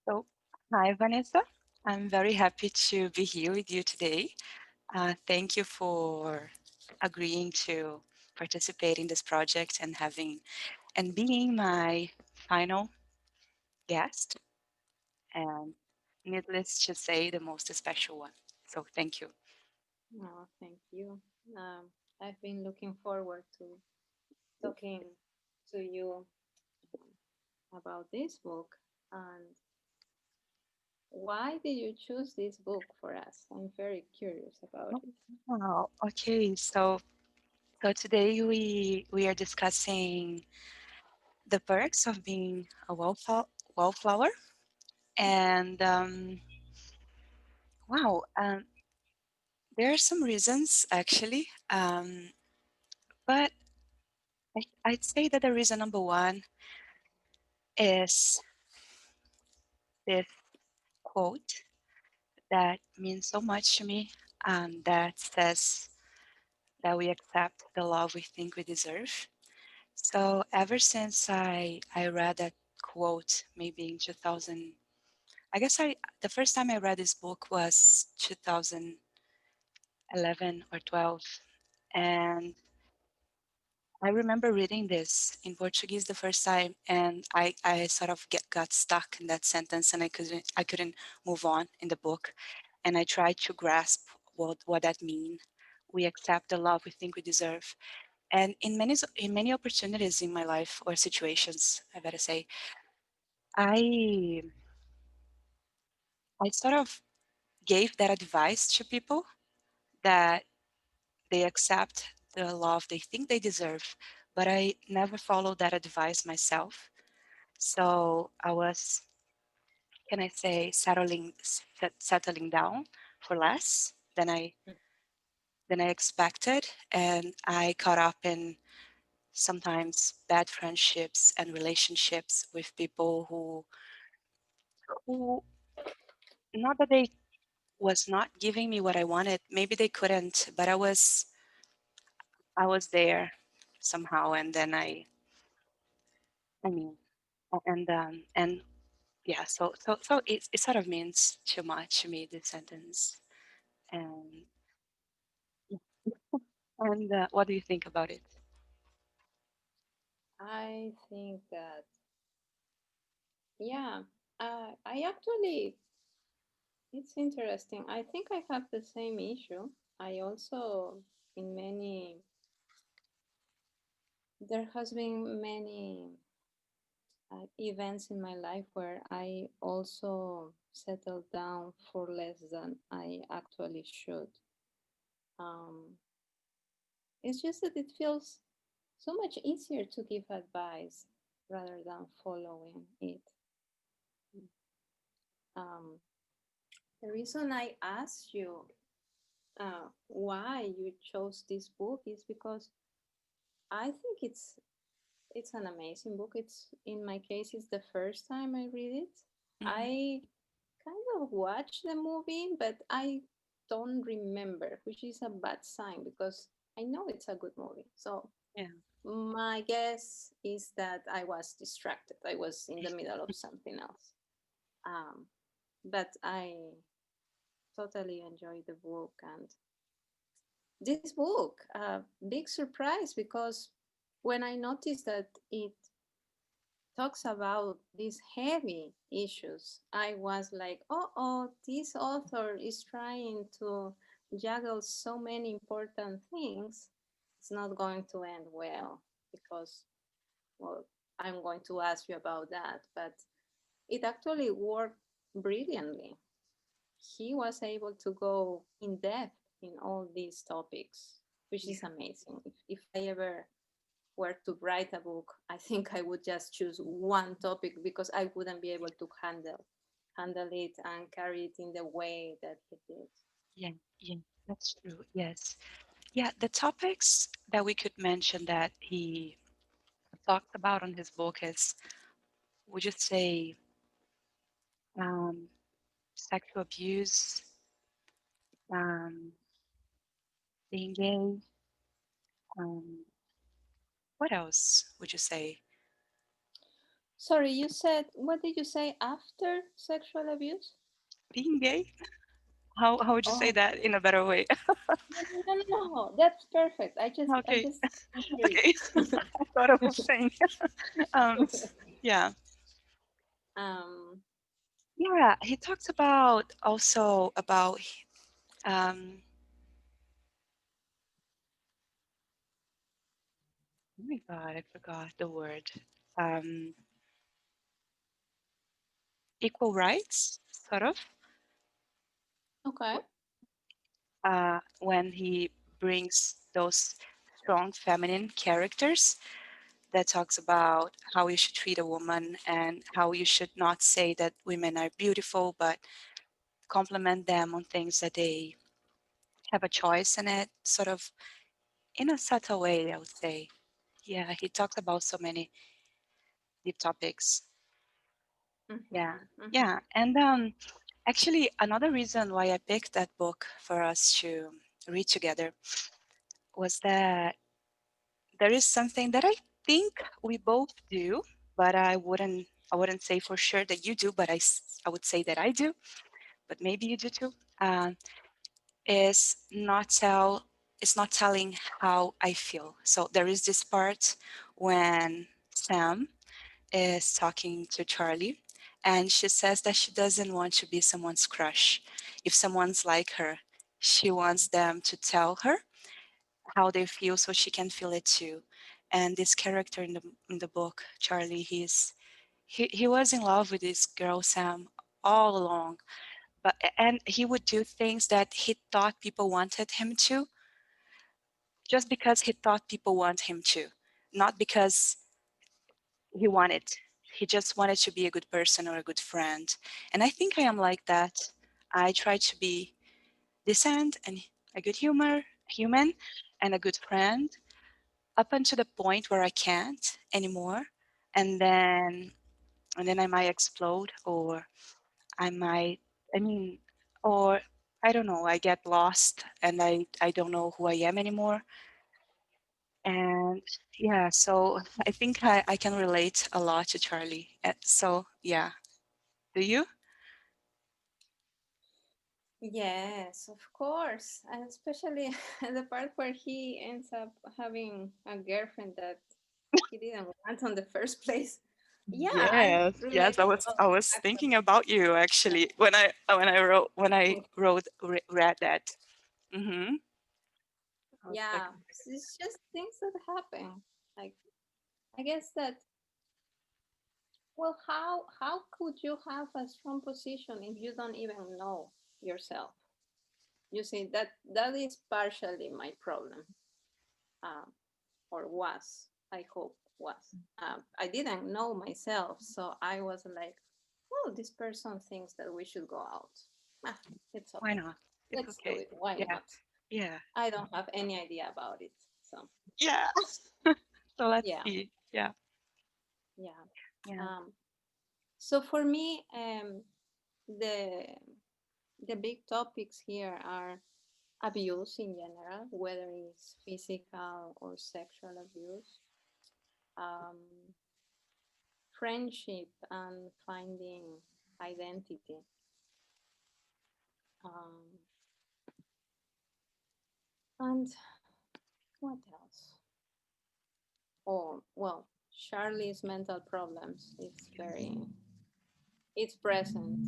So, hi, Vanessa. I'm very happy to be here with you today. Thank you for agreeing to participate in this project and being my final guest, and needless to say, the most special one. So, thank you. Oh, thank you. I've been looking forward to talking to you about this book. And why did you choose this book for us? I'm very curious about Oh, it. wow. Okay. So today we are discussing the perks of being a wallflower, and wow. There are some reasons actually, but I'd say that the reason number one is this quote that means so much to me, that says that we accept the love we think we deserve. So ever since I read that quote, maybe in 2000, I guess the first time I read this book was 2011 or 12, and I remember reading this in Portuguese the first time, and I sort of got stuck in that sentence, and I couldn't move on in the book, and I tried to grasp what that mean. We accept the love we think we deserve, and in many opportunities in my life or situations, I better say, I I sort of gave that advice to people that they accept the love they think they deserve, but I never followed that advice myself. So I was, can I say, settling down for less than I expected, and I caught up in sometimes bad friendships and relationships with people who not that they was not giving me what I wanted. Maybe they couldn't, but I was there somehow, and then I mean, and yeah. So it sort of means too much to me, this sentence. And what do you think about it? I think that, yeah, I actually, it's interesting. I think I have the same issue. I also, in many, there has been many events in my life where I also settled down for less than I actually should. Um, it's just that it feels so much easier to give advice rather than following it. Um, the reason I asked you why you chose this book is because I think it's an amazing book. It's in my case, it's the first time I read it. Hmm. I kind of watched the movie, but I don't remember, which is a bad sign because I know it's a good movie. So Yeah. my guess is that I was distracted. I was in the middle of something else. Um, but I totally enjoyed the book, and this book, big surprise because when I noticed that it talks about these heavy issues, I was like, oh, this author is trying to juggle so many important things. It's not going to end well because, well, I'm going to ask you about that. But it actually worked brilliantly. He was able to go in depth in all these topics, which is Yeah. amazing. If I ever were to write a book, I think I would just choose one topic because I wouldn't be able to handle it and carry it in the way that he did. Yeah. Yeah. That's true. Yes. Yeah. The topics that we could mention that he talked about on his book is, would you say, um, sexual abuse, um, being gay? Um, what else would you say? Sorry, you said, what did you say after sexual abuse? Being gay? How would you say Oh, that in a better way? no, no, no, no, no. That's perfect. I Okay. just intrigued. Okay. I thought I was saying. um, yeah. um, Yeah. He talks about also about um. Oh my God, I forgot the word. Um, equal rights, sort of. okay. When he brings those strong feminine characters that talks about how you should treat a woman and how you should not say that women are beautiful, but compliment them on things that they have a choice in it, sort of in a subtle way, I would say. Yeah, he talks about so many deep topics. Yeah, Mm-hmm, mm-hmm. yeah. And actually, another reason why I picked that book for us to read together was that there is something that I think we both do, but I wouldn't say for sure that you do, but I would say that I do, but maybe you do too. Is not tell is not telling how I feel. So there is this part when Sam is talking to Charlie, and she says that she doesn't want to be someone's crush. If someone's like her, she wants them to tell her how they feel so she can feel it too. And this character in the book, Charlie, he was in love with this girl Sam all along, but and he would do things that he thought people wanted him to, just because he thought people want him to, not because he wanted. He just wanted to be a good person or a good friend. And I think I am like that. I try to be decent and a good human and a good friend up until the point where I can't anymore. And then I might explode, or I might I mean or I don't know, I get lost and I don't know who I am anymore. And yeah, so I think I can relate a lot to Charlie. So yeah. Do you? Yes, of course. And especially the part where he ends up having a girlfriend that he didn't want on the first place. Yeah, I Yes, yes. I related was a lot, I was thinking actually. about you actually when I read that. Mm-hmm. I was like, Yeah, it's just things that happen. Like, I guess that, well, how could you have a strong position if you don't even know yourself? You see, that is partially my problem, um, or was, I hope was. I didn't know myself, so I was like, oh, this person thinks that we should go out. Ah, it's why okay. not? It's Let's do okay. it. Why Yeah, not? yeah, I don't have any idea about it. So yeah. So let's yeah, see. Yeah, yeah. yeah, Um, so for me, the the big topics here are abuse in general, whether it's physical or sexual abuse, um, friendship and finding identity, um, and what else? Oh, well, Charlie's mental problems. It's present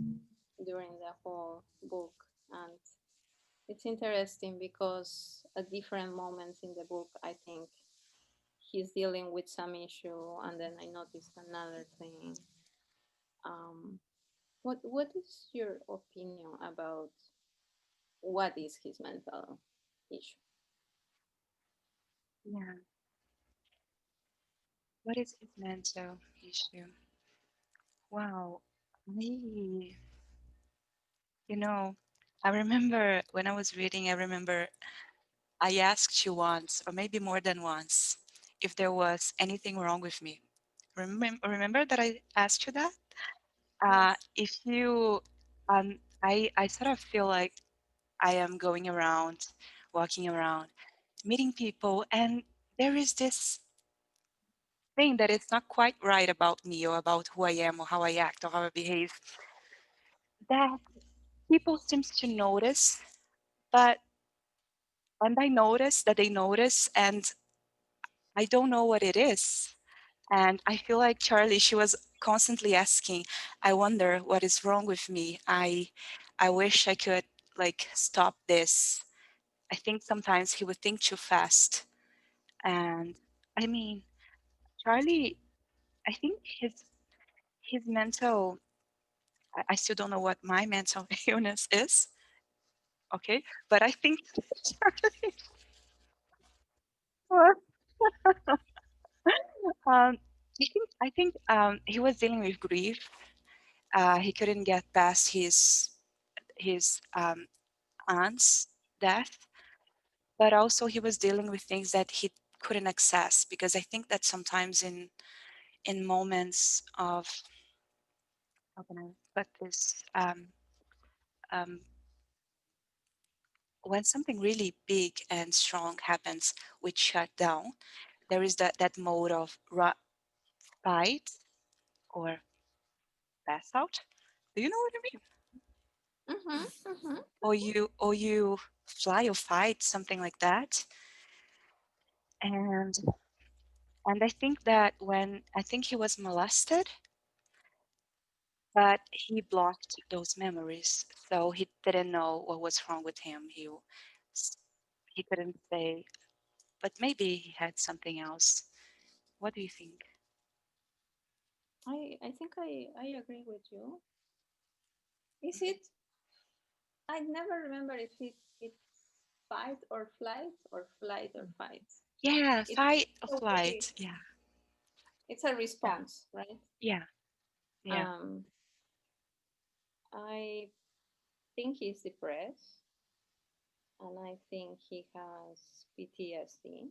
during the whole book, and it's interesting because at different moments in the book, I think he's dealing with some issue, and then I noticed another thing. Um, what is your opinion about what is his mental issue? yeah. What is his mental issue? Wow. Me, you know, I remember when I was reading, I remember I asked you once, or maybe more than once, if there was anything wrong with me. Remember that I asked you that? Yes. If you, I sort of feel like I am going around, walking around, meeting people, and there is this. thing that it's not quite right about me or about who I am or how I act or how I behave, that people seems to notice, but and I notice that they notice, and I don't know what it is. And I feel like Charlie, she was constantly asking, I wonder what is wrong with me. I wish I could like stop this. I think sometimes he would think too fast. And I mean, Charlie, I think his mental I still don't know what my mental illness is. Okay. But I think Charlie was um I think he was dealing with grief. He couldn't get past his aunt's death, but also he was dealing with things that he couldn't access because I think that sometimes in moments of how can I put this um, when something really big and strong happens, which shut down, there is that mode of fight or pass out. Do you know what I mean? Mm-hmm, mm-hmm. Or you fly or fight, something like that. And and I think that when I think he was molested, but he blocked those memories, so he didn't know what was wrong with him. He couldn't say, but maybe he had something else. What do you think? I think I agree with you. Is Mhm. it? I never remember if it's fight or flight or flight or fight. Yeah, It's fight or a way. flight. Yeah, It's a yeah, response, right? yeah, yeah. Um, I think he's depressed, and I think he has PTSD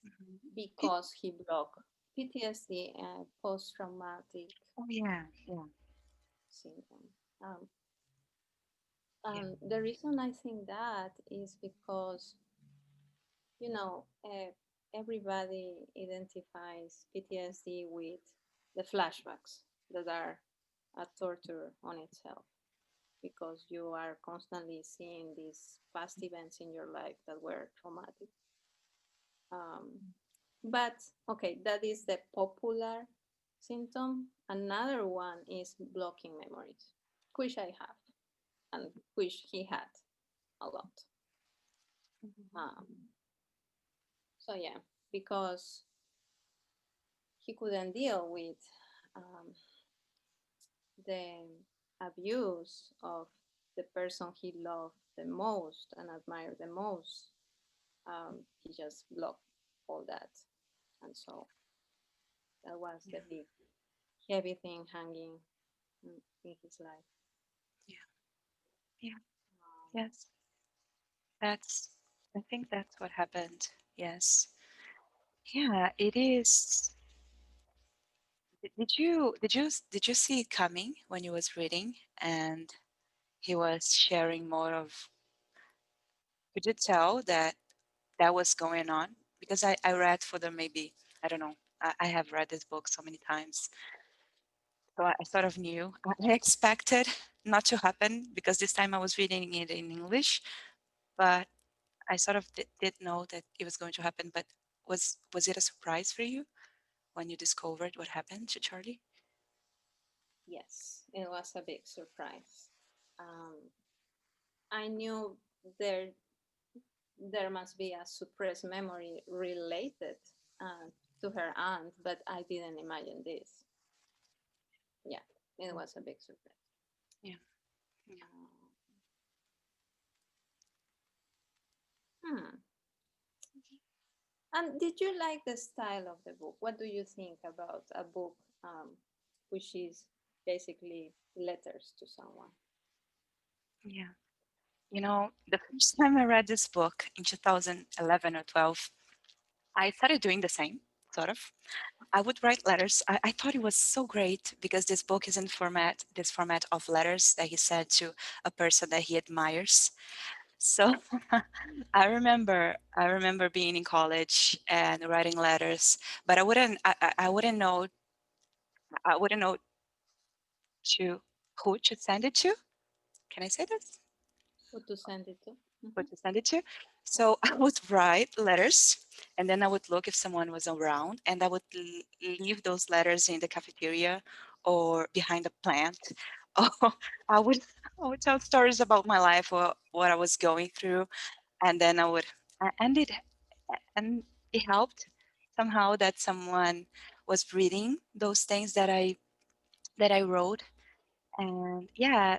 Mhm. Did, because he blocked PTSD and post-traumatic oh yeah, yeah, syndrome. Um, yeah. the reason I think that is because you know everybody identifies PTSD with the flashbacks that are a torture on itself because you are constantly seeing these past events in your life that were traumatic. Um, but okay, that is the popular symptom. Another one is blocking memories, which I have and which he had a lot. Mhm. Um, so yeah, because he couldn't deal with um, the abuse of the person he loved the most and admired the most. He just blocked all that, and so that was Yeah, the big heavy thing hanging in his life. yeah, yeah. Um, Yes, that's. I think that's what happened. Yes. Yeah, it is. Did you see it coming when you was reading and he was sharing more of? Could you tell that that was going on? Because I read for them maybe I don't know. I have read this book so many times, so I sort of knew. I expected not to happen because this time I was reading it in English, but I sort of did know that it was going to happen. But was it a surprise for you when you discovered what happened to Charlie? yes, it was a big surprise. Um, I knew there there must be a suppressed memory related uh, to her aunt, but I didn't imagine this. Yeah, it was a big surprise. Yeah, yeah, Um, hmm. And did you like the style of the book? What do you think about a book which is basically letters to someone? yeah. The first time I read this book in 2011 or 12, I started doing the same, sort of. I would write letters. I thought it was so great because this book is in this format of letters that he sent to a person that he admires. So I remember being in college and writing letters, but I wouldn't know I wouldn't know to who to send it to. Can I say this? Who to send it to? Who Mhm. to send it to? So I would write letters, and then I would look if someone was around, and I would leave those letters in the cafeteria or behind a plant. Oh, I would I would tell stories about my life or what I was going through, and then I would and it helped somehow that someone was reading those things that I wrote. And yeah,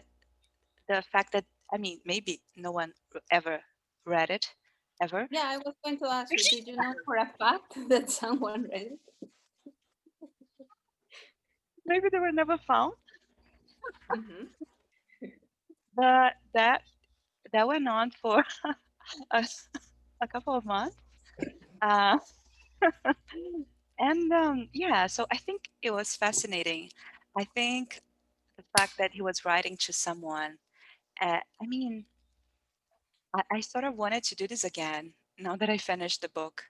the fact that, I mean, maybe no one ever read it ever. Yeah, I was going to ask you, did you know for a fact that someone read it? Maybe they were never found, Hmm. but that went on for a, a couple of months. uh, and yeah, so I think it was fascinating. I think the fact that he was writing to someone, I mean, I sort of wanted to do this again now that I finished the book.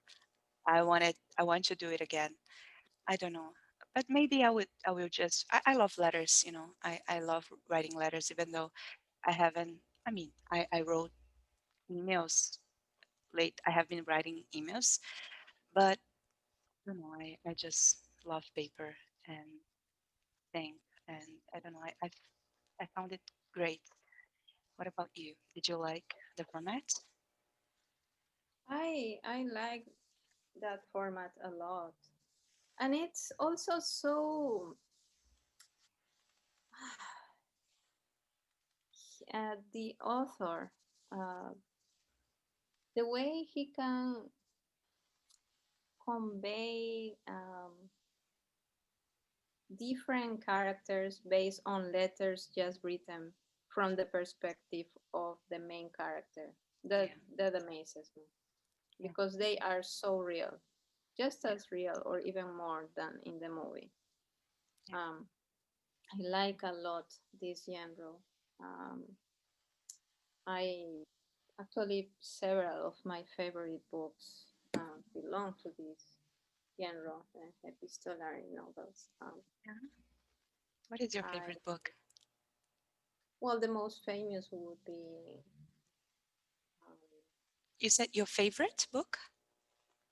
I want to do it again. I don't know, but maybe I will just I love letters, you know. I love writing letters, even though I haven't. I mean, I wrote emails late. I have been writing emails, but I don't know. I just love paper and things, and I don't know. I found it great. What about you? Did you like the format? I like that format a lot. And it's also so the author, uh, the way he can convey different characters based on letters just written from the perspective of the main character. That Yeah, that amazes me yeah, because they are so real, just yeah, as real or even more than in the movie. yeah, Um, I like a lot this genre. Um, I actually several of my favorite books belong to this genre, epistolary novels. yeah. What is your I favorite book? Well, the most famous would be um, You said your favorite book?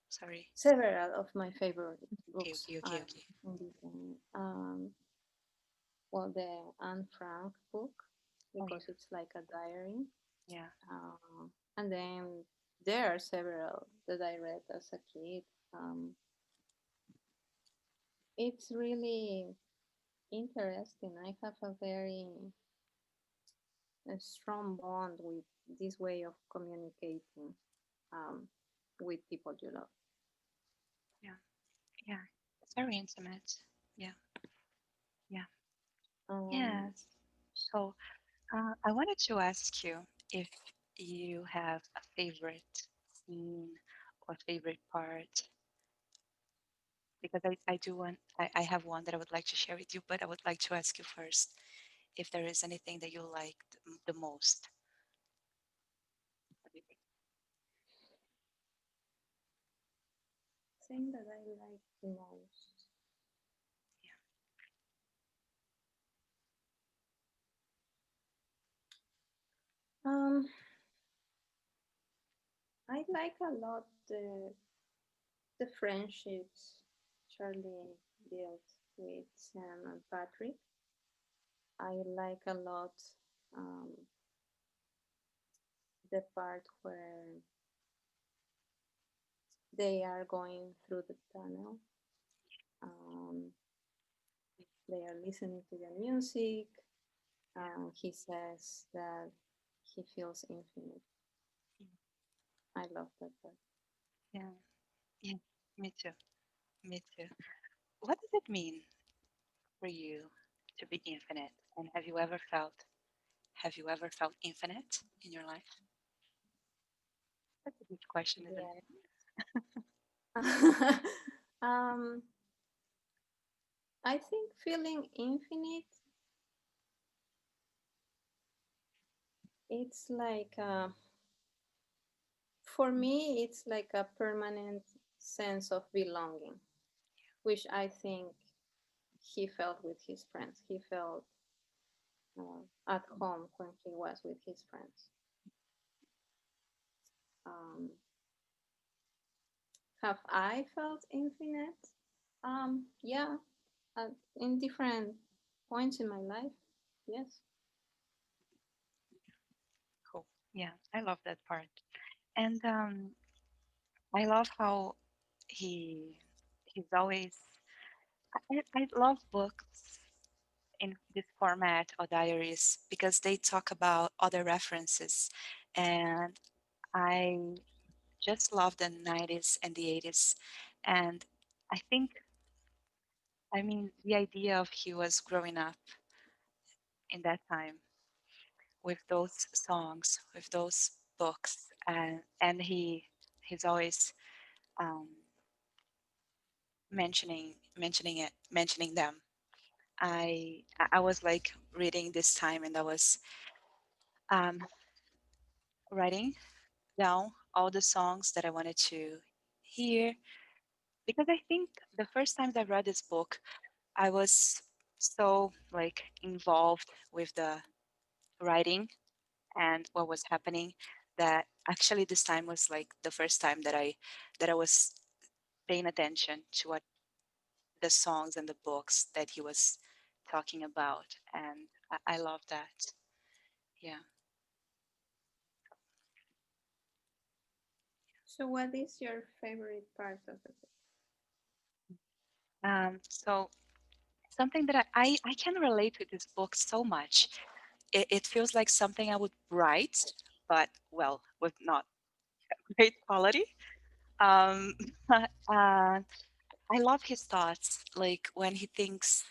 Sorry. several of my favorite Okay, books okay, okay, are okay. in this genre. Well, the Anne Frank book Oh because yeah, it's like a diary, yeah, and then there are several that I read as a kid. Um, it's really interesting. I have a very strong bond with this way of communicating um, with people you love. yeah, yeah. It's very intimate. Yeah, yeah, Um, yes. So, I wanted to ask you if you have a favorite scene or favorite part, because I do want, I have one that I would like to share with you, but I would like to ask you first if there is anything that you liked the most. thing that I like the most. Um, I like a lot the friendships Charlie built with Sam and Patrick. I like a lot um, the part where they are going through the tunnel. Um, they are listening to the music. Yeah, He says that he feels infinite. yeah, I love that part. yeah, yeah. Me too. Me too. What does it mean for you to be infinite? And have you ever felt infinite in your life? That's a good question, isn't Yeah. it? um, I think feeling infinite, it's like For me, it's like a permanent sense of belonging, which I think he felt with his friends. He felt at home when he was with his friends. Um, have I felt infinite? Yeah, in different points in my life. Yes. Cool. Yeah, I love that part. And I love how he he's always I love books in this format or diaries because they talk about other references, and I just love the 90s and the 80s. And I think, I mean, the idea of he was growing up in that time with those songs, with those books, and he's always um, mentioning them. I was like reading this time, and I was um, writing down all the songs that I wanted to hear, because I think the first time I read this book, I was so like involved with the writing and what was happening, that actually this time was like the first time that I was paying attention to what the songs and the books that he was talking about, and I love that. Yeah. So, what is your favorite part of the book? So something that I can relate with this book so much. It feels like something I would write, but well, with not great quality. Um, I love his thoughts. Like when he thinks,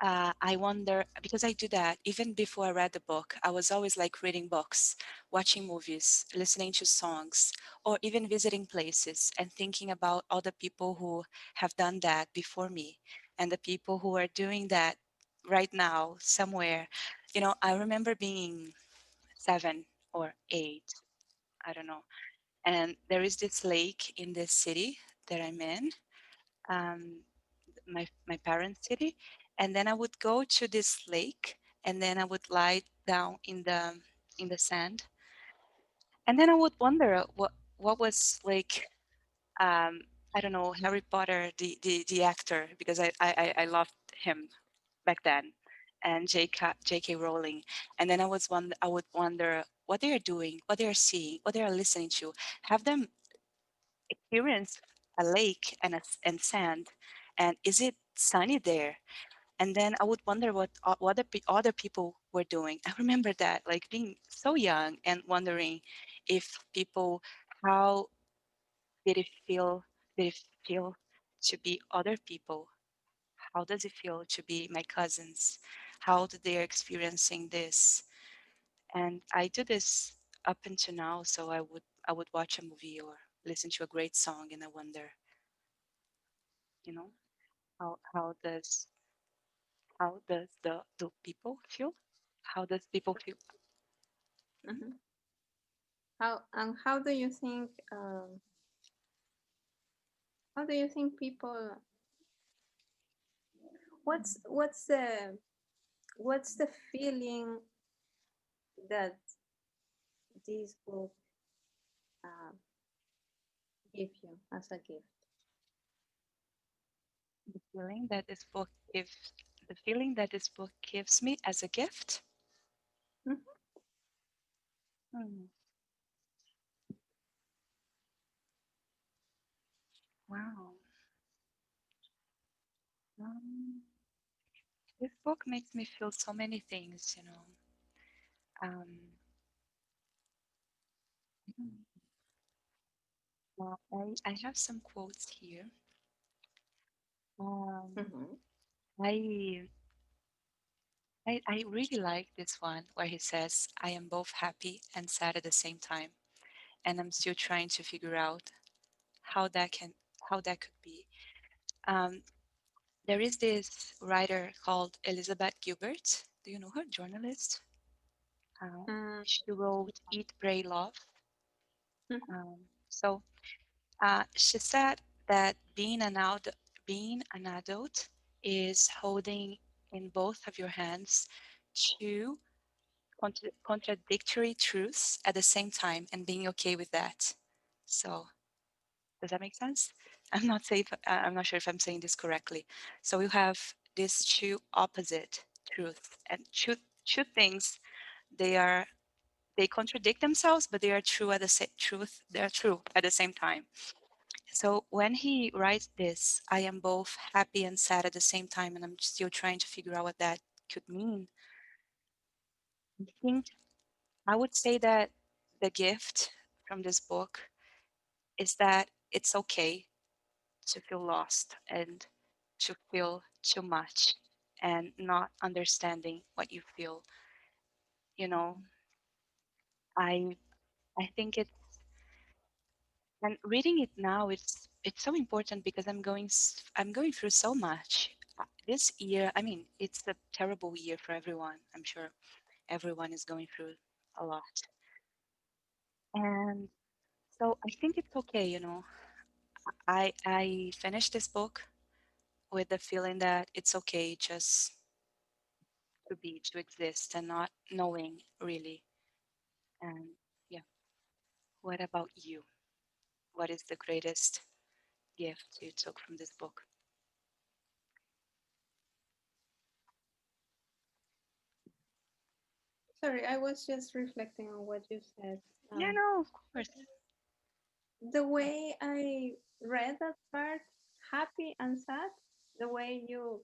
I wonder, because I do that even before I read the book. I was always like reading books, watching movies, listening to songs, or even visiting places and thinking about all the people who have done that before me and the people who are doing that right now somewhere. I remember being 7 or 8, I don't know, and there is this lake in this city that I'm in. Um, my parents' city, and then I would go to this lake, and then I would lie down in the sand, and then I would wonder what was like. Um, I don't know, Harry Potter, the actor, because I loved him back then, and J.K. Rowling, and then I would wonder what they are doing, what they are seeing, what they are listening to, have them experience a lake and sand, and is it sunny there? And then I would wonder what other people were doing. I remember that, like being so young and wondering if people, how did it feel? Did it feel to be other people? How does it feel to be my cousins? How do they are experiencing this? And I do this up until now. So I would watch a movie or listen to a great song, and I wonder, you know, how does the do people feel? How does people feel? Hmm. How do you think? How do you think people? What's the feeling that this book uh, give you as a gift? The feeling that this book gives, the feeling that this book gives me as a gift. Mhm. Hmm, wow. Um, this book makes me feel so many things. Mm, I have some quotes here. Um, Mhm. I, I really like this one where he says, "I am both happy and sad at the same time, and I'm still trying to figure out how that can how that could be." Um, there is this writer called Elizabeth Gilbert. Do you know her? Journalist. Mm, She wrote Eat, Pray, Love. So she said that being an adult is holding in both of your hands two contradictory truths at the same time and being okay with that. So does that make sense? I'm not sure if I'm saying this correctly. So we have these two opposite truths and two things. They are they contradict themselves, but they are true at the same truth. They are true at the same time. So when he writes this, I am both happy and sad at the same time, and I'm still trying to figure out what that could mean. I think I would say that the gift from this book is that it's okay to feel lost and to feel too much and not understanding what you feel. You know, I I think it's and reading it now it's so important because I'm going through so much this year. I mean, it's a terrible year for everyone. I'm sure everyone is going through a lot. And so I think it's okay, you know. I finished this book with the feeling that it's okay just to be, to exist and not knowing really. And yeah, what about you? What is the greatest gift you took from this book? Sorry, I was just reflecting on what you said. Yeah, no, of course. The way I read that part, happy and sad, the way you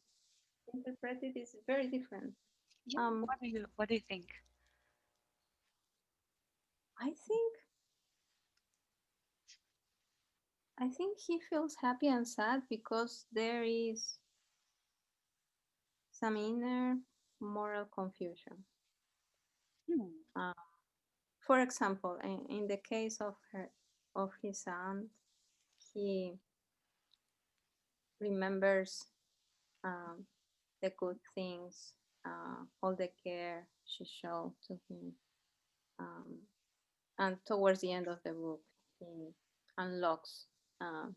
interpret it is very different. Yeah, Um, what do you think? I think I think he feels happy and sad because there is some inner moral confusion. Hmm. Uh, for example, in the case of his aunt, he remembers um, the good things, all the care she showed to him. Um, and towards the end of the book, he unlocks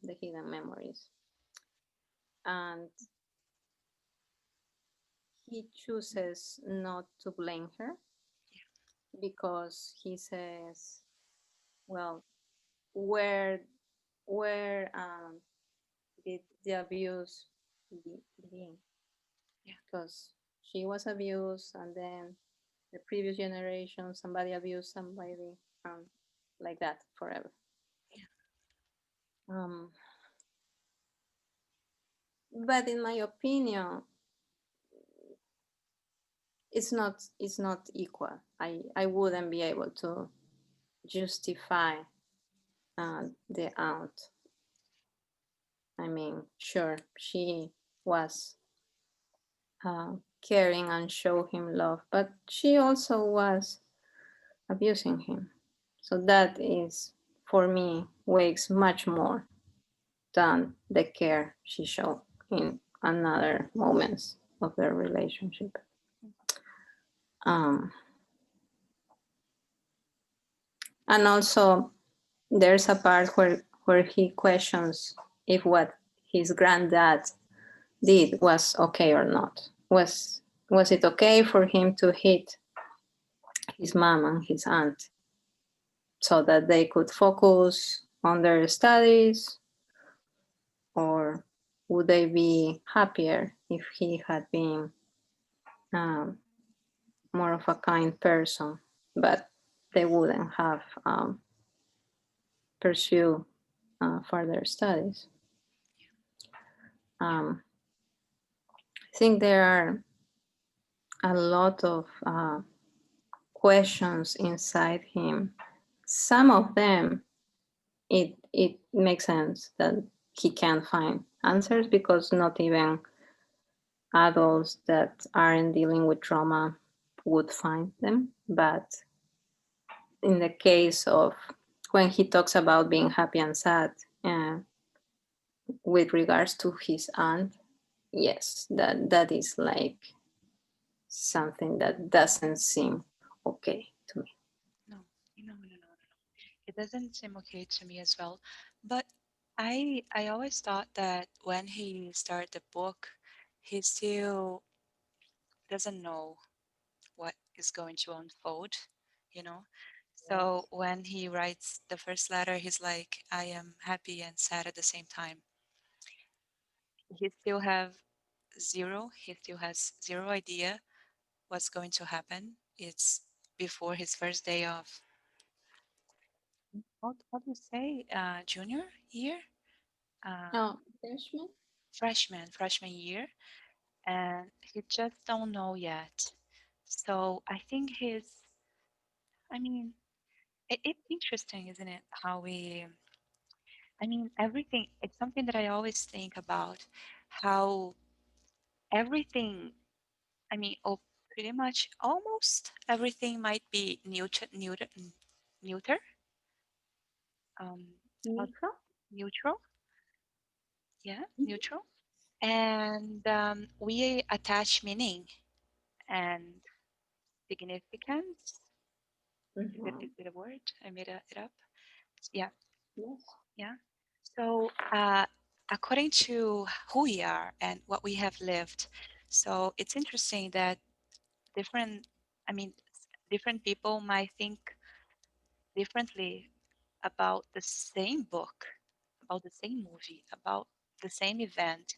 the hidden memories. And he chooses not to blame her because he says, well, where where did the abuse begin? Yeah, Because she was abused, and then the previous generation, somebody abused somebody, um, like that forever. yeah, Um, but in my opinion, it's not equal. I wouldn't be able to justify the aunt. I mean, sure, she was caring and show him love, but she also was abusing him. So that is, for me, weighs much more than the care she showed in another moments of their relationship. Um, and also, there's a part where he questions if what his granddad did was okay or not. Was it okay for him to hit his mom and his aunt so that they could focus on their studies, or would they be happier if he had been um, more of a kind person, but they wouldn't have pursued further studies? Um, I think there are a lot of questions inside him. Some of them, it makes sense that he can't find answers because not even adults that aren't dealing with trauma would find them. But in the case of when he talks about being happy and sad, uh, with regards to his aunt, yes, that is like something that doesn't seem okay to me. no, no, no, no, no. It doesn't seem okay to me as well. But I always thought that when he started the book, he still doesn't know what is going to unfold, you know? So Yes. when he writes the first letter, he's like, I am happy and sad at the same time. He still have he still has zero idea what's going to happen. It's before his first day of, how do you say, junior year? Uh, Oh, freshman? freshman year, and he just don't know yet. So I think I mean, it's interesting, isn't it? How I mean, everything, it's something that I always think about how everything, I mean, oh, pretty much almost everything might be neuter, um, how- Neutral? neutral, yeah, Mhm. neutral. And we attach meaning and significance. Mhm. Is it a word? I made it up. Yeah, Yes. yeah. So, according to who we are and what we have lived, so it's interesting that different, I mean, different people might think differently about the same book, about the same movie, about the same event.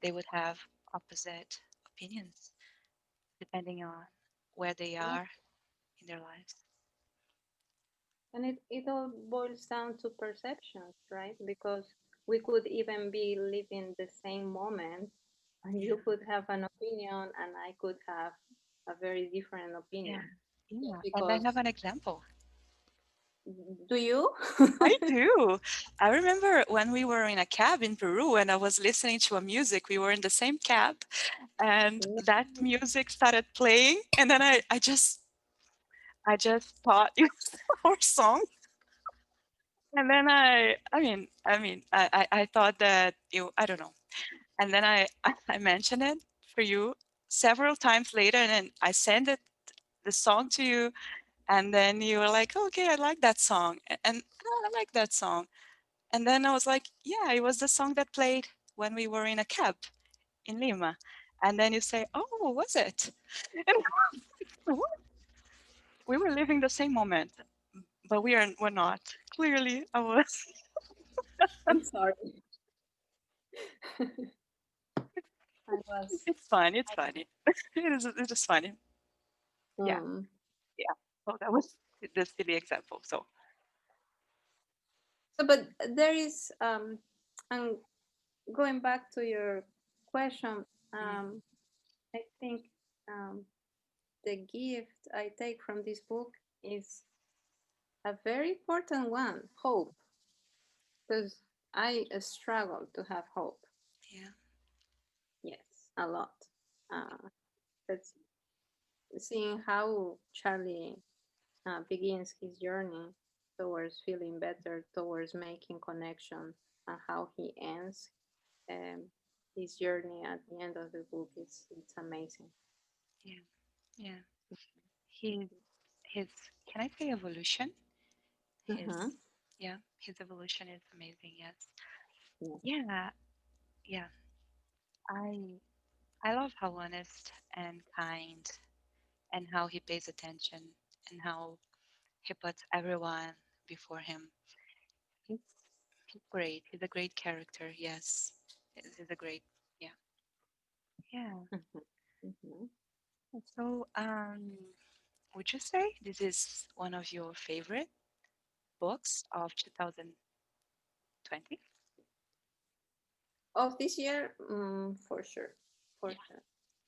They would have opposite opinions depending on where they Yeah. are in their lives. And it all boils down to perceptions, right? Because we could even be living the same moment, and Yeah, you could have an opinion, and I could have a very different yeah, opinion. Just yeah. And I have because, an example. do you? I do. I remember when we were in a cab in Peru and I was listening to a music. We were in the same cab and No. that music started playing and then I just thought it was our song. And then I thought that I don't know. And then I mentioned it for you several times later and then I sent the song to you and then you were like, "Oh, okay, I like that song. And "Oh, I like that song." And then I was like, yeah, it was the song that played when we were in a cab in Lima. And then you say, oh, was it? And what? We were living the same moment, but we're not. Clearly, I was. I'm sorry. I was. It's fun. It's funny. It is funny. Yeah, Mm. yeah. So that was the silly example. So So, but there is, and going back to your question, mm, I think um, the gift I take from this book is a very important one, hope, because I struggle to have hope. yeah, Yes, a lot. But seeing how Charlie begins his journey towards feeling better, towards making connection, and how he ends um, his journey at the end of the book, it's amazing. yeah, yeah. His his can I say evolution? His Mm-hmm. yeah, his evolution is amazing. Yes. Yes. Yeah, yeah. I I love how honest and kind and how he pays attention and how he puts everyone before him. He's he's great. He's a great character. Yes, he's a great. Yeah, yeah. Mm-hmm. Mm-hmm. So, would you say this is one of your favorite books of 2020? Of this year, for sure, for Yeah, sure.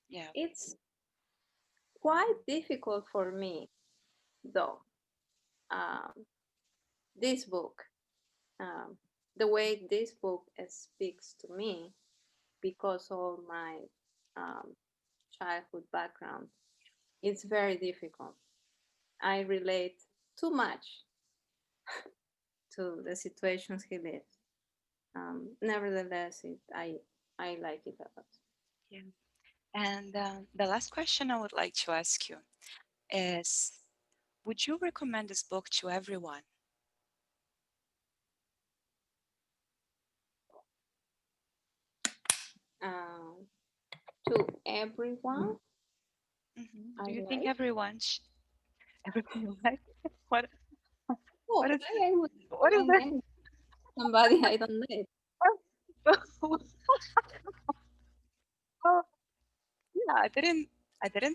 yeah, It's quite difficult for me, though. Um, this book, um, the way this book speaks to me, because of my um, childhood background, it's very difficult. I relate too much to the situations he lives. Nevertheless, I like it a lot. yeah. And the last question I would like to ask you is: would you recommend this book to everyone? To everyone Do I you think like. everyone, everyone like what? Oh, What is why I would what is recommend that? any somebody I don't like. Oh, yeah, I didn't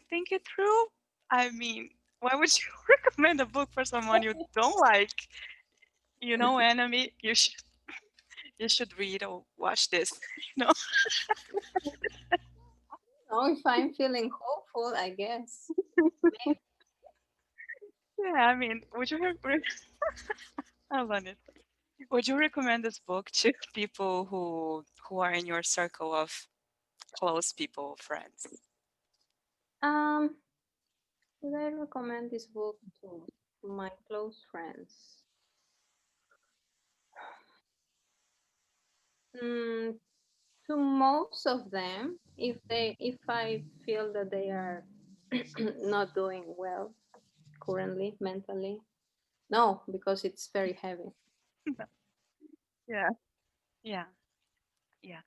think it through. I mean, why would you recommend a book for someone you don't like? You know, enemy, you should read or watch this. You know? No, if I'm feeling hopeful, I guess. Yeah, I mean, I love it. Would you recommend this book to people who are in your circle of close people, friends? Um, would I recommend this book to my close friends? Mm, to most of them, if I feel that they are not doing well currently mentally, no, because it's very heavy. Yeah, yeah, yeah.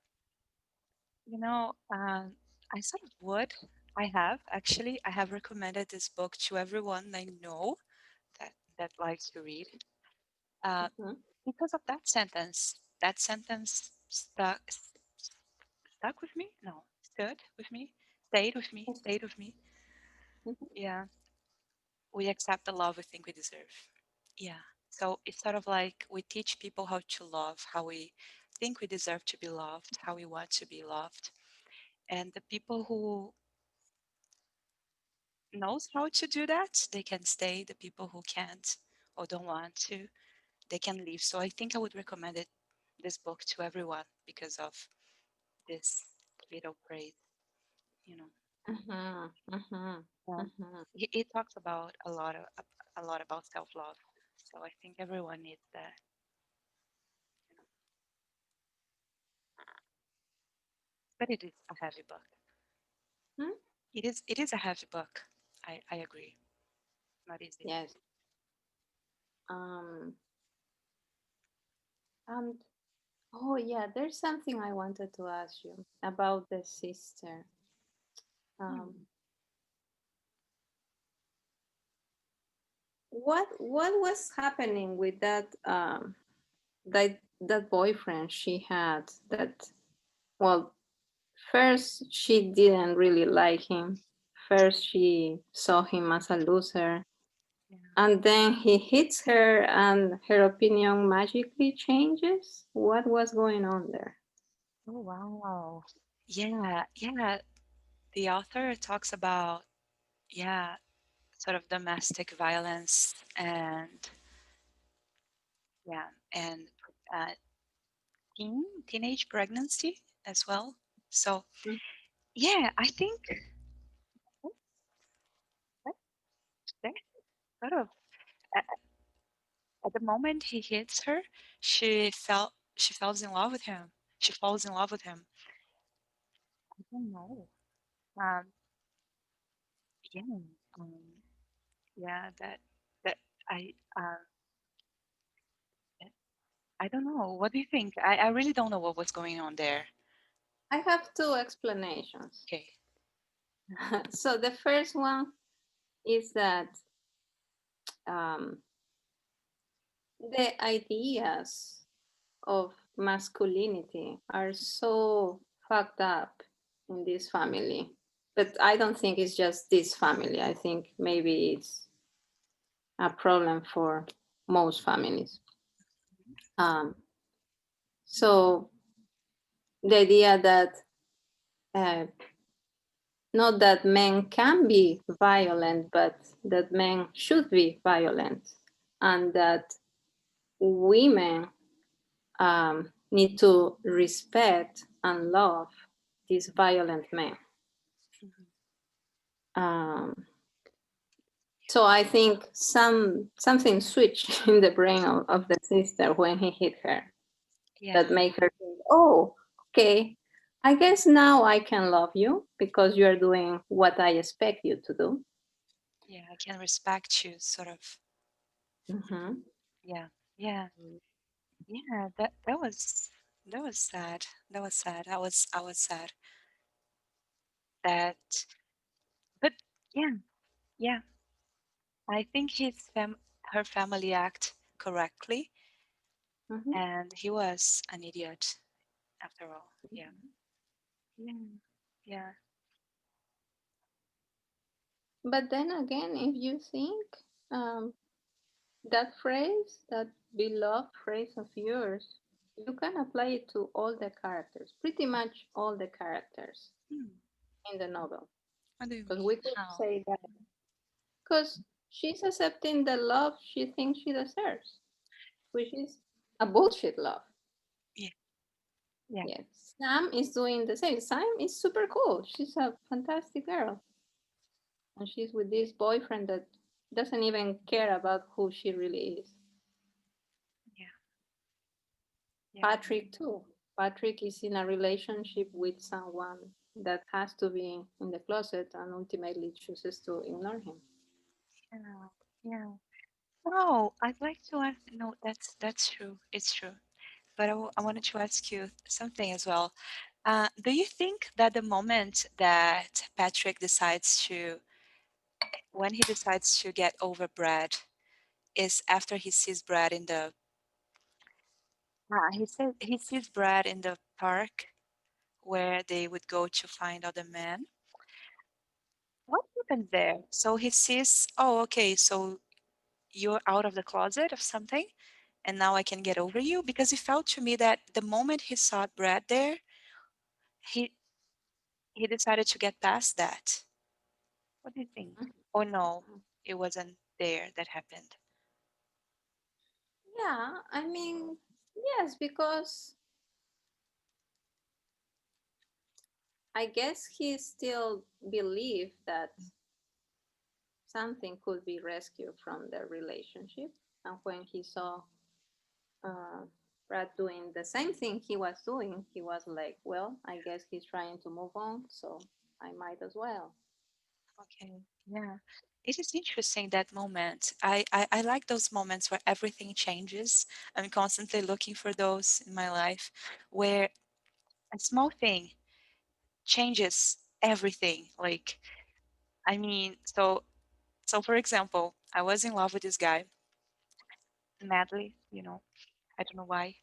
You know, I sort of would. I have actually. I have recommended this book to everyone I know that likes to read. Uh, Mhm, because of that sentence. That sentence stuck with me. No, stood with me. Stayed with me. Stayed with me. mhm, Yeah, we accept the love we think we deserve. Yeah. So it's sort of like we teach people how to love, how we think we deserve to be loved, how we want to be loved. And the people who knows how to do that, they can stay. The people who can't or don't want to, they can leave. So I think I would recommend this book to everyone because of this little phrase, you know. mhm, mhm, Um, mhm. it talks about a lot about self-love. So I think everyone needs that. You know. But it is a heavy book. Hmm? It is a heavy book. I agree. Not easy. Yes. Um, and oh yeah, there's something I wanted to ask you about the sister. Um, Hmm. what was happening with that boyfriend she had? That well, first she didn't really like him. First she saw him as a loser, Yeah. and then he hits her, and her opinion magically changes. What was going on there? Oh wow. Yeah, yeah. The author talks about, yeah, sort of domestic violence and yeah, and uh, teenage pregnancy as well. So yeah, I think that, that sort of at, at the moment he hits her, she falls in love with him. She falls in love with him. I don't know. Um, yeah, um, yeah. That I I don't know. What do you think? I really don't know what was going on there. I have two explanations. Okay. So the first one is that um, the ideas of masculinity are so fucked up in this family. But I don't think it's just this family. I think maybe it's a problem for most families. Um, so the idea that uh, not that men can be violent, but that men should be violent, and that women need to respect and love these violent men. Mhm. Um, so I think something switched in the brain of the sister when he hit her that Yeah, make her think, oh, okay, I guess now I can love you because you are doing what I expect you to do. yeah. I can respect you, sort of. Mhm. Yeah, yeah, yeah. That was sad. That was sad. I was sad. that, but yeah, yeah, I think her family act correctly, Hmm. and he was an idiot after all. Yeah. Yeah. Yeah. But then again, if you think, um, that phrase, that beloved phrase of yours, you can apply it to all the characters, pretty much all the characters Hmm. in the novel. What do you Because mean? we could How? say that because she's accepting the love she thinks she deserves, which is a bullshit love. Yeah. Yeah. Yes. Sam is doing the same. Sam is super cool. She's a fantastic girl. And she's with this boyfriend that doesn't even care about who she really is. Yeah. Yeah. Patrick, too. Patrick is in a relationship with someone that has to be in the closet and ultimately chooses to ignore him. Yeah. Yeah. No, I'd like to ask. No, that's true. It's true. But I wanted to ask you something as well. Do you think that the moment that Patrick decides to, when he decides to get over Brad, is after he sees Brad in the, he said he sees Brad in the park where they would go to find other men. What happens there? So he sees, oh, okay, so you're out of the closet of something, and now I can get over you? Because it felt to me that the moment he saw Brad there, he he decided to get past that. What do you think? Or no, it wasn't there that happened. Yeah, I mean, yes, because I guess he still believed that something could be rescued from the relationship. And when he saw uh, Brad doing the same thing he was doing, he was like, well, I guess he's trying to move on, so I might as well. Okay, yeah. It is interesting that moment. I like those moments where everything changes. I'm constantly looking for those in my life where a small thing changes everything. Like, I mean, so for example, I was in love with this guy madly, I don't know why,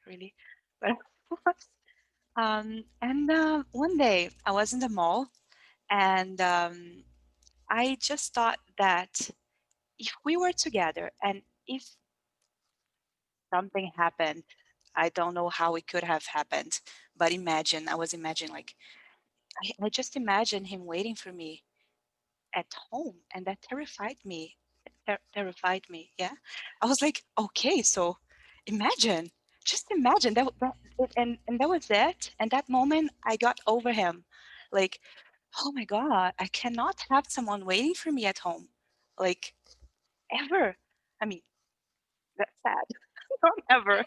really, but I was. And one day I was in the mall, and I just thought that if we were together and if something happened, I don't know how it could have happened, but imagine, I was imagining, like, I just imagined him waiting for me at home, and that terrified me. Terrified me. Yeah, I was like, okay, so imagine, just imagine and that was it. And that moment, I got over him. Like, oh my god, I cannot have someone waiting for me at home, like ever. I mean, that's sad. Not ever.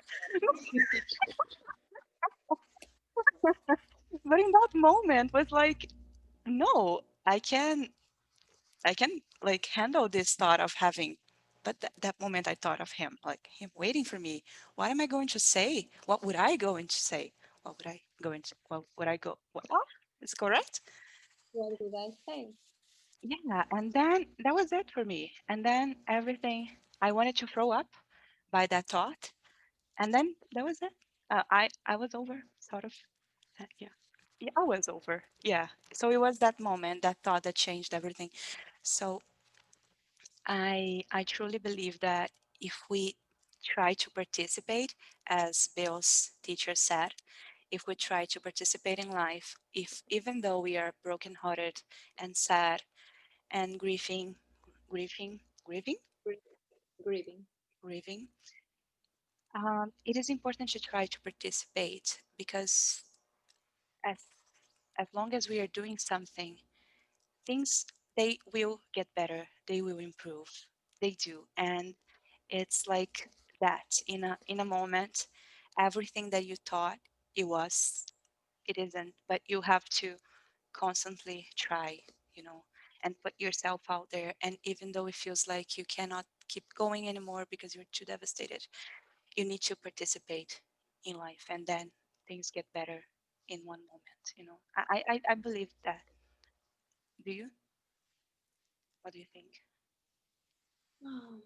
But in that moment, was like, no, I can like handle this thought of having, but that moment I thought of him, like him waiting for me. What am I going to say? What would I going to say? What would I go? What? Is correct? What did I say? Yeah, and then that was it for me. And then everything, I wanted to throw up by that thought, and then that was it. I was over, sort of. Yeah, yeah, I was over. Yeah. So it was that moment, that thought that changed everything. So I truly believe that if we try to participate, as Bill's teacher said, if we try to participate in life, if even though we are brokenhearted and sad and grieving, Grieving. grieving, it is important to try to participate because as as long as we are doing something, things, they will get better, they will improve, they do. And it's like that, in a moment, everything that you thought it was, it isn't. But you have to constantly try, and put yourself out there. And even though it feels like you cannot keep going anymore because you're too devastated, you need to participate in life, and then things get better in one moment. I believe that. Do you? What do you think? Um,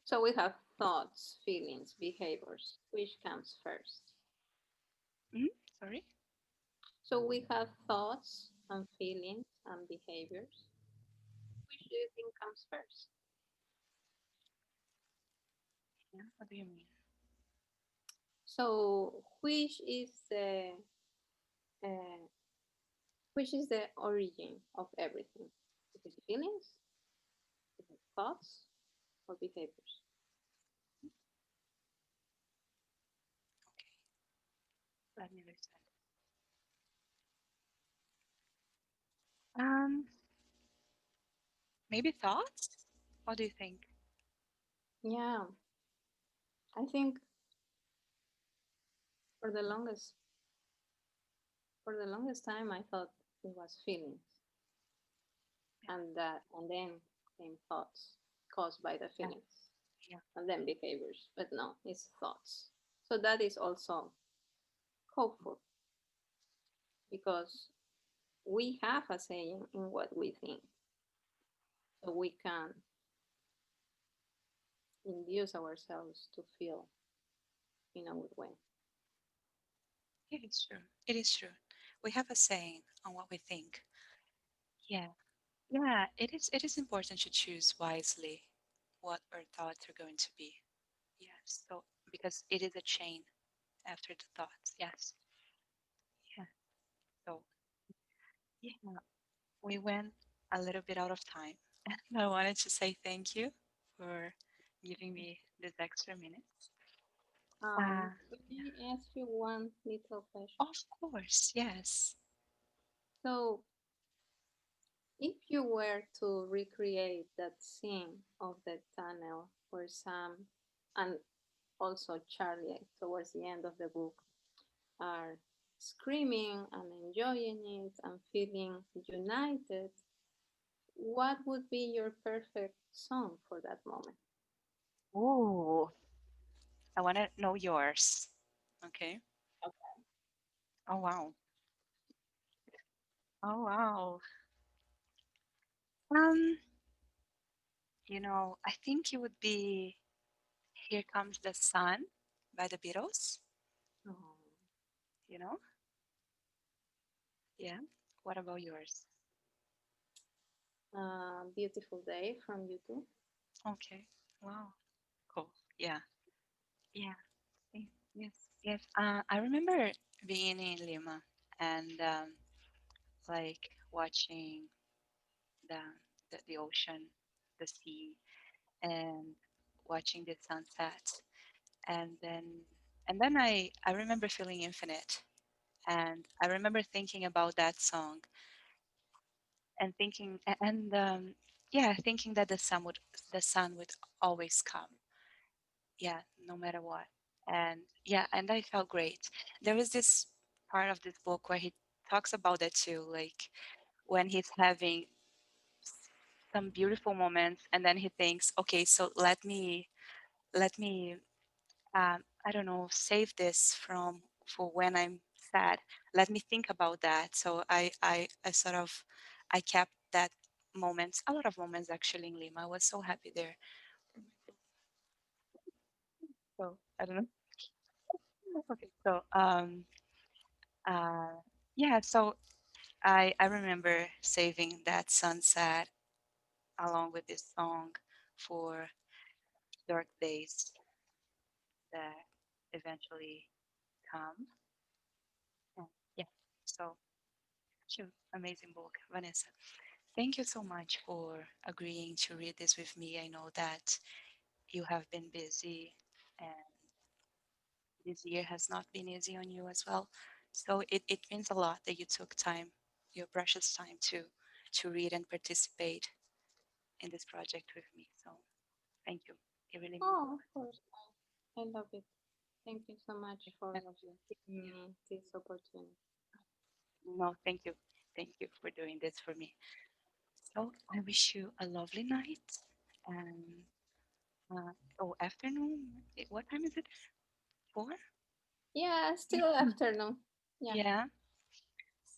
So we have thoughts, feelings, behaviors. Which comes first? Hmm. Sorry. So we have thoughts and feelings and behaviors. Which do you think comes first? Yeah. What do you mean? So uh, which is the origin of everything? Is it feelings, is it thoughts, or behaviors? Okay. Let me listen. Um. Maybe thoughts. What do you think? Yeah, I think for the longest for the longest time I thought it was feelings, Yeah. and then came thoughts caused by the Yeah. feelings, Yeah. and then behaviors. But no, it's thoughts. So that is also hopeful because we have a saying in what we think, so we can induce ourselves to feel in a good way. It is true. It is true. We have a saying on what we think. Yeah. Yeah. It is. It is important to choose wisely what our thoughts are going to be. Yes. So because it is a chain after the thoughts. Yes. Yeah. So yeah, we went a little bit out of time. And I wanted to say thank you for giving me this extra minutes. Let Yeah. me ask you one little question. Of course. Yes. So, if you were to recreate that scene of the tunnel where Sam and also Charlie towards the end of the book are screaming and enjoying it and feeling united, what would be your perfect song for that moment? Oh, I want to know yours. Okay. Oh wow. Oh wow. Um, I think it would be "Here Comes the Sun" by the Beatles. Oh, You know? Yeah. What about yours? Beautiful Day from YouTube. Okay. Wow. Cool. Yeah. Yeah. Yes. Yes. I remember being in Lima and like watching the, the ocean, the sea, and watching the sunset. And then I remember feeling infinite. And I remember thinking about that song and thinking and yeah, thinking that the sun would always come. Yeah, no matter what. And yeah, and I felt great. There was this part of this book where he talks about that too, like when he's having some beautiful moments and then he thinks, okay, so let me I don't know, save this from for when I'm sad. Let me think about that. So I sort of I kept that moments, a lot of moments actually in Lima. I was so happy there. So I don't know. Okay. So uh yeah, so I remember saving that sunset along with this song for dark days that eventually come. And yeah. So such an amazing book, Vanessa. Thank you so much for agreeing to read this with me. I know that you have been busy and this year has not been easy on you as well. So it means a lot that you took time, your precious time to read and participate in this project with me. So thank you. It really means a Oh, of lot. course. I love it. Thank you so much for And giving you. me this opportunity. No, thank you. Thank you for doing this for me. So I wish you a lovely night and oh, afternoon. What time is it? 4? Yeah, still afternoon. Yeah, Yeah.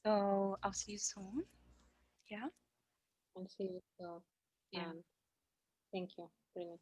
So I'll see you soon. Yeah. I'll see you. So, Yeah. um, thank you, Trinity.